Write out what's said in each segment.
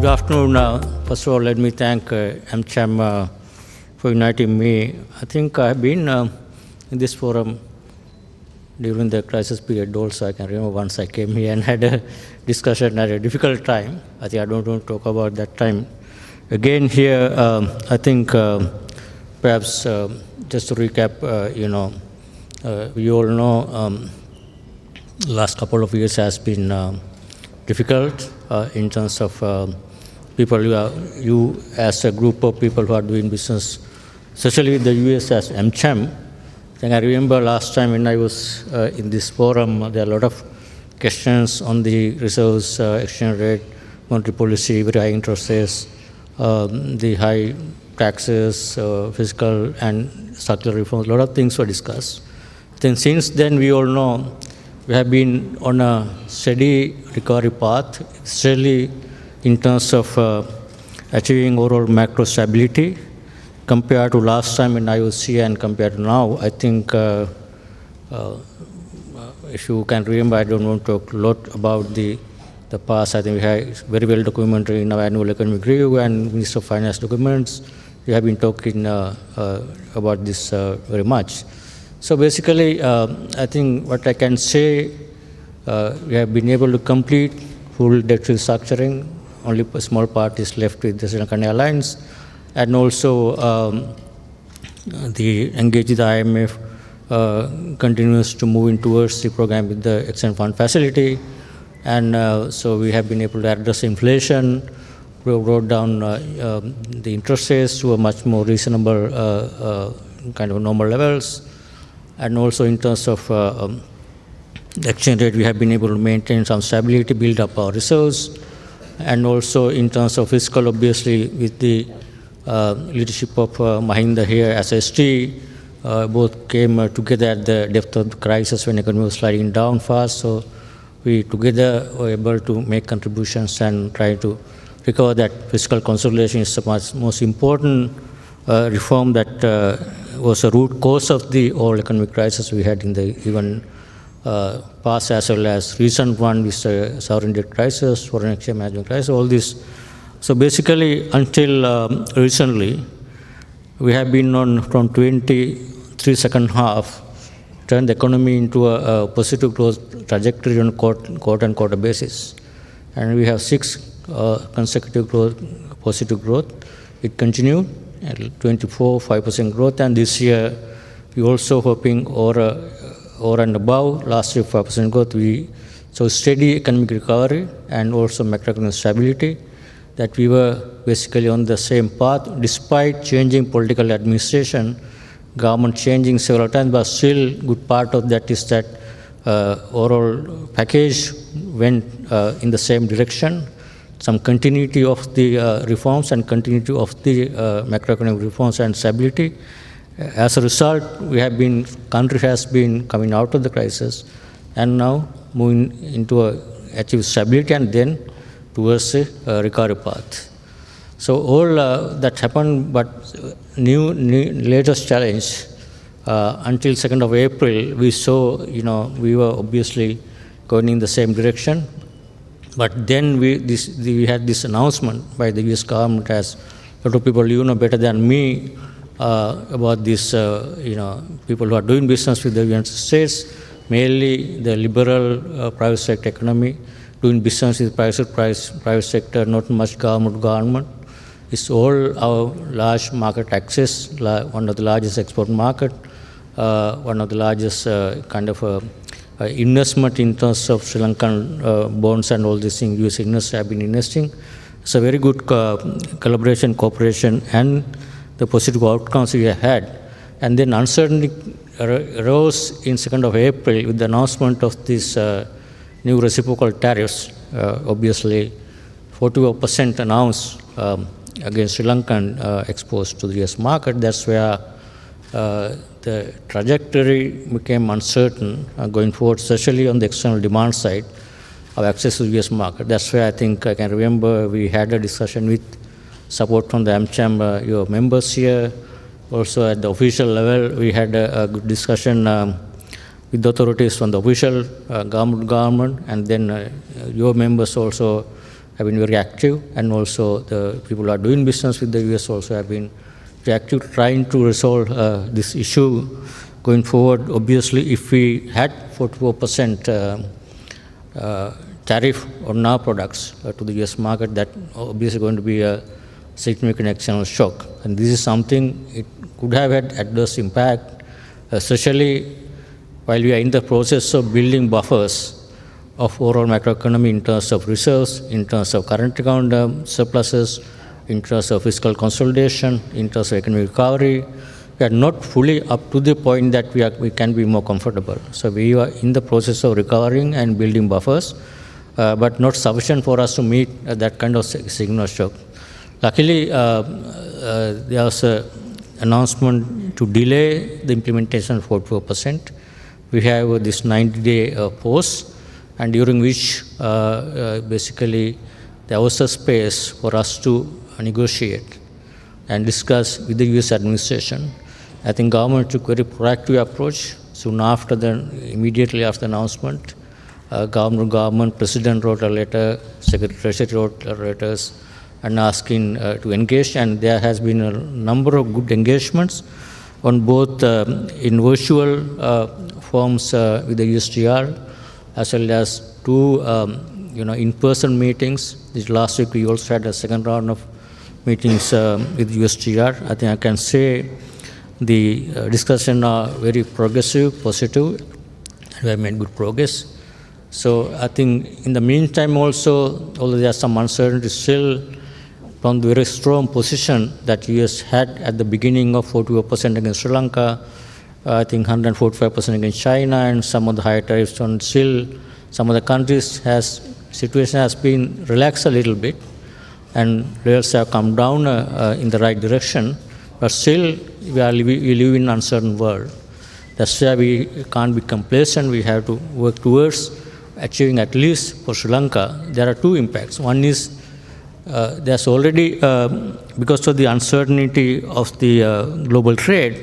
Good afternoon. First of all, let me thank AmCham for inviting me. I think I've been in this forum during the crisis period also. I can remember once I came here and had a discussion at a difficult time. I think I don't want to talk about that time. Again here, I think perhaps just to recap, we all know last couple of years has been difficult in terms of people, you as a group of people who are doing business, especially with the US as AmCham. I remember last time when I was in this forum, there are a lot of questions on the reserves, exchange rate, monetary policy, very high interest rates, the high taxes, fiscal and structural reforms. A lot of things were discussed. Then since then, we all know we have been on a steady recovery path, especially in terms of achieving overall macro stability. Compared to last time when I was here and compared to now, I think if you can remember, I don't want to talk a lot about the past. I think we have very well documented in our annual economic review and Minister of Finance documents. We have been talking about this very much. So basically, I think what I can say, we have been able to complete full debt restructuring. Only a small part is left with the Sri Lankan Airlines. And also, the engage with the IMF continues to move in towards the program with the Extended Fund Facility. And so we have been able to address inflation, we brought down the interest rates to a much more reasonable kind of normal levels. And also in terms of the exchange rate, we have been able to maintain some stability, build up our reserves. And also in terms of fiscal, obviously, with the leadership of Mahinda here as ST, both came together at the depth of the crisis when the economy was sliding down fast. So we together were able to make contributions and try to recover that. Fiscal consolidation is the most important reform that was a root cause of the whole economic crisis we had in the even past as well as recent one with the sovereign debt crisis, foreign exchange management crisis, all this. So basically, until recently, we have been on from 23 second half, turned the economy into a positive growth trajectory on quarter-on-quarter basis. And we have 6 consecutive positive growth. It continued at 5% growth, and this year we also hoping or and above last year 5% growth. So steady economic recovery and also macroeconomic stability, that we were basically on the same path despite changing political administration, government changing several times, but still good part of that is that overall package went in the same direction. Some continuity of the reforms and continuity of the macroeconomic reforms and stability. As a result, country has been coming out of the crisis and now moving into achieve stability and then towards a recovery path. So all that happened, but new latest challenge until 2nd of April, we saw, we were obviously going in the same direction. But then we had this announcement by the US government, as a lot of people better than me about this, people who are doing business with the United States, mainly the liberal private sector economy, doing business with private sector, not much government. It's all our large market access, one of the largest export market, one of the largest kind of investment in terms of Sri Lankan bonds and all these things. US investors have been investing. It's a very good collaboration, cooperation, and the positive outcomes we have had. And then uncertainty arose in 2nd of April with the announcement of this new reciprocal tariffs. Obviously, 44% announced against Sri Lankan exports to the US market. That's where the trajectory became uncertain going forward, especially on the external demand side of access to the US market. That's where I think I can remember we had a discussion with support from the AmCham, your members here. Also at the official level, we had a good discussion with the authorities from the official government, and then your members also have been very active, and also the people who are doing business with the US also have been very active trying to resolve this issue going forward. Obviously, if we had 44% tariff on our products to the US market, that obviously going to be a significant external shock. And this is something it could have had adverse impact, especially while we are in the process of building buffers of overall macroeconomy in terms of reserves, in terms of current account surpluses, in terms of fiscal consolidation, in terms of economic recovery. We are not fully up to the point that we can be more comfortable. So we are in the process of recovering and building buffers, but not sufficient for us to meet that kind of signal shock. Luckily, there was an announcement to delay the implementation of 44%. We have this 90-day pause, and during which basically there was a space for us to negotiate and discuss with the US administration. I think government took a very proactive approach. Soon after immediately after the announcement, government president wrote a letter, Secretary of Treasury wrote letters, and asking to engage, and there has been a number of good engagements on both in virtual forms with the USTR, as well as two in-person meetings. This last week we also had a second round of meetings with USTR. I think I can say the discussion are very progressive, positive, and we have made good progress. So I think in the meantime also, although there are some uncertainties still, from the very strong position that US had at the beginning of 44% against Sri Lanka, I think 145% against China, and some of the higher tariffs on still some of the countries situation has been relaxed a little bit, and rates have come down in the right direction, but still we live in an uncertain world. That's why we can't be complacent. We have to work towards achieving, at least for Sri Lanka, there are two impacts. One is there's already, because of the uncertainty of the global trade,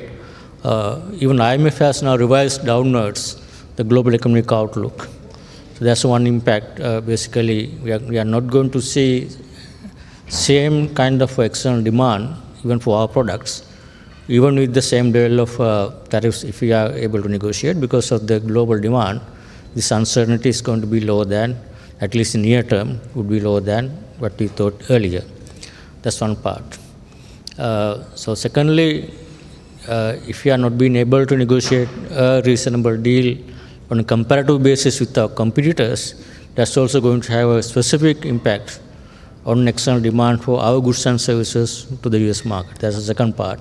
even IMF has now revised downwards the global economic outlook. So that's one impact. Basically, we are not going to see same kind of external demand even for our products, even with the same level of tariffs if we are able to negotiate. Because of the global demand, this uncertainty is going to be lower than, at least in near term, would be lower than what we thought earlier. That's one part. So secondly, if we are not being able to negotiate a reasonable deal on a comparative basis with our competitors, that's also going to have a specific impact on external demand for our goods and services to the US market. That's the second part.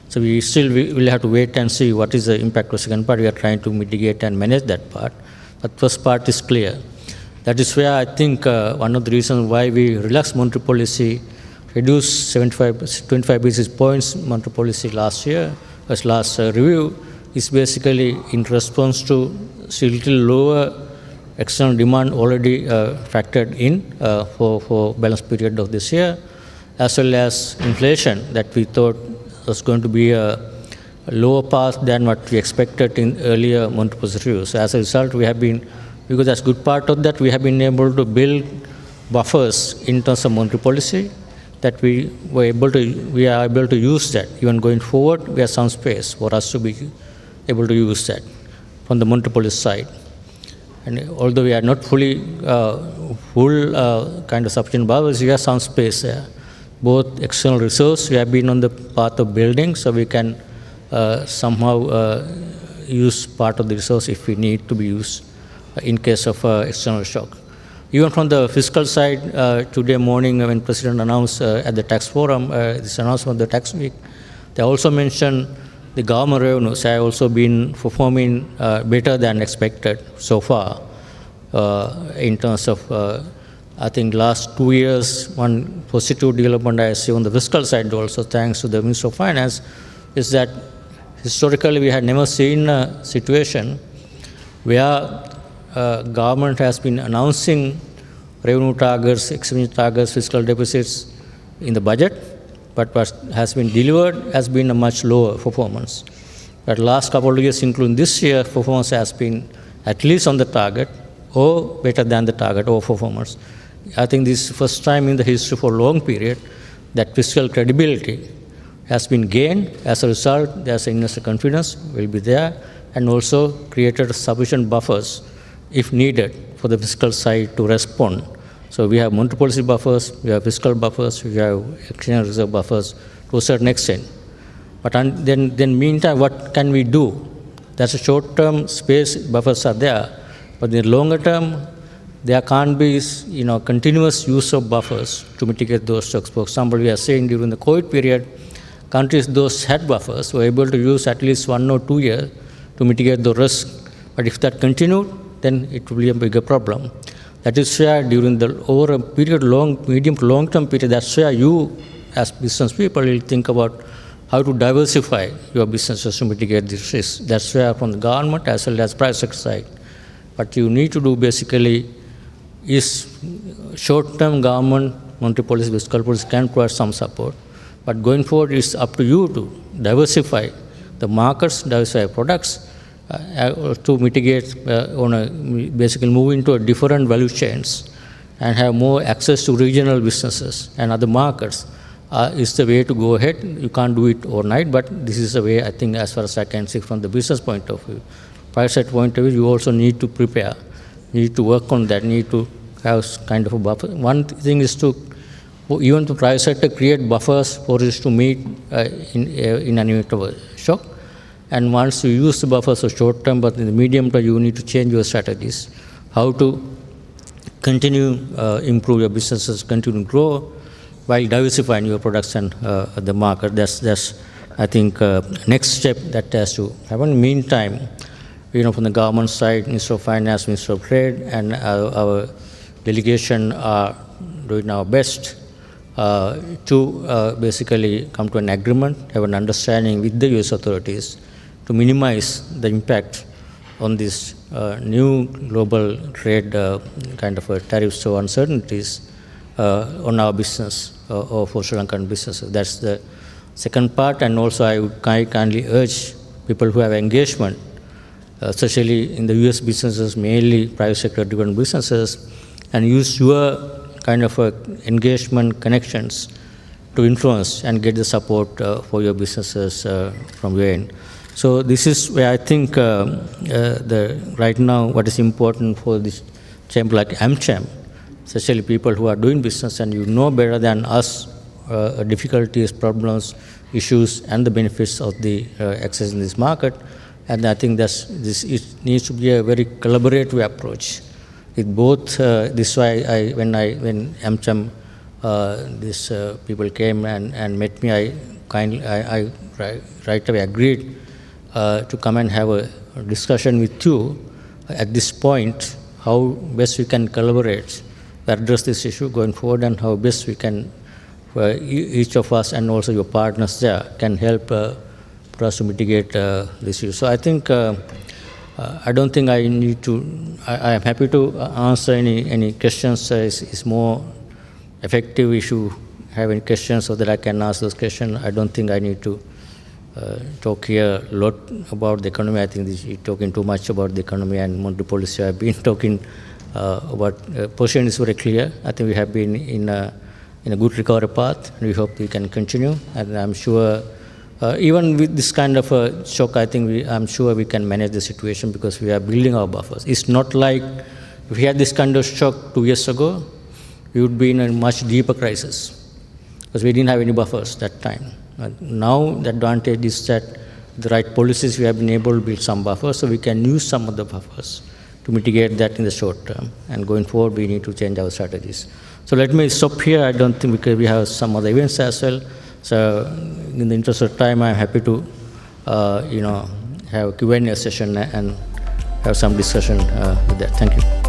So we will have to wait and see what is the impact of the second part. We are trying to mitigate and manage that part. But first part is clear. That is where I think one of the reasons why we relaxed monetary policy, reduced 25 basis points monetary policy last year, as last review, is basically in response to little lower external demand already factored in for balance period of this year, as well as inflation that we thought was going to be a lower path than what we expected in earlier monetary policy reviews. So as a result, we have been, because that's good part of that, we have been able to build buffers in terms of monetary policy that we are able to use that. Even going forward, we have some space for us to be able to use that from the monetary policy side. And although we are not fully full kind of sufficient buffers, we have some space there. Both external resources, we have been on the path of building, so we can somehow use part of the resource if we need to be used in case of external shock. Even from the fiscal side, today morning when President announced at the tax forum, this announcement of the tax week, they also mentioned the government revenues have also been performing better than expected so far in terms of, I think last 2 years, one positive development I see on the fiscal side also, thanks to the Minister of Finance, is that historically we had never seen a situation where government has been announcing revenue targets, expenditure targets, fiscal deficits in the budget, but what has been delivered has been a much lower performance. But last couple of years, including this year, performance has been at least on the target or better than the target or performance I think this is the first time in the history for a long period that fiscal credibility has been gained. As a result, there's investor confidence will be there, and also created sufficient buffers if needed for the fiscal side to respond. So we have monetary policy buffers, we have fiscal buffers, we have exchange reserve buffers to a certain extent. But then meantime, what can we do? That's a short-term space buffers are there, but in the longer term, there can't be continuous use of buffers to mitigate those shocks. For example, we are saying during the COVID period, countries those had buffers were able to use at least 1 or 2 years to mitigate the risk. But if that continued, then it will be a bigger problem. That is where during over a period, medium to long-term period, that's where you as business people will think about how to diversify your businesses to mitigate this risk. That's where from the government as well as private sector side. What you need to do basically is short-term government monetary policy, fiscal policy can provide some support. But going forward, it's up to you to diversify the markets, diversify products, to mitigate, basically move into a different value chains and have more access to regional businesses and other markets is the way to go ahead. You can't do it overnight, but this is the way, I think, as far as I can see from the business point of view. Private sector point of view, you also need to prepare, need to work on that, need to have kind of a buffer. One thing is to, even the private sector, create buffers for us to meet in an event of a shock. And once you use the buffers for short term, but in the medium term, you need to change your strategies. How to continue improve your businesses, continue to grow while diversifying your products and the market. That's I think next step that has to happen. In the meantime, from the government side, Minister of Finance, Minister of Trade, and our delegation are doing our best to basically come to an agreement, have an understanding with the US authorities to minimize the impact on this new global trade kind of tariffs or uncertainties on our business or for Sri Lankan businesses. That's the second part. And also I would kindly urge people who have engagement, especially in the US businesses, mainly private sector driven businesses, and use your kind of engagement connections to influence and get the support for your businesses from your end. So this is where I think right now what is important for this chamber like AmCham, especially people who are doing business and you know better than us difficulties, problems, issues, and the benefits of the access in this market. And I think it needs to be a very collaborative approach. With both, this is why when AmCham, these people came and met me, I right away agreed to come and have a discussion with you at this point, how best we can collaborate to address this issue going forward, and how best we can, each of us and also your partners there, can help for us to mitigate this issue. So I think, I don't think I need to, I am happy to answer any questions. It's more effective if you have any questions so that I can ask those questions. I don't think I need to talk here a lot about the economy. I think you're talking too much about the economy and monetary policy. I've been talking about position is very clear. I think we have been in a good recovery path, and we hope we can continue. And I'm sure, even with this kind of a shock, I think I'm sure we can manage the situation because we are building our buffers. It's not like if we had this kind of shock 2 years ago, we would be in a much deeper crisis because we didn't have any buffers that time. Now the advantage is that the right policies, we have been able to build some buffers, so we can use some of the buffers to mitigate that in the short term. And going forward, we need to change our strategies. So let me stop here. I don't think we have some other events as well. So in the interest of time, I'm happy to have a Q&A session and have some discussion with that. Thank you.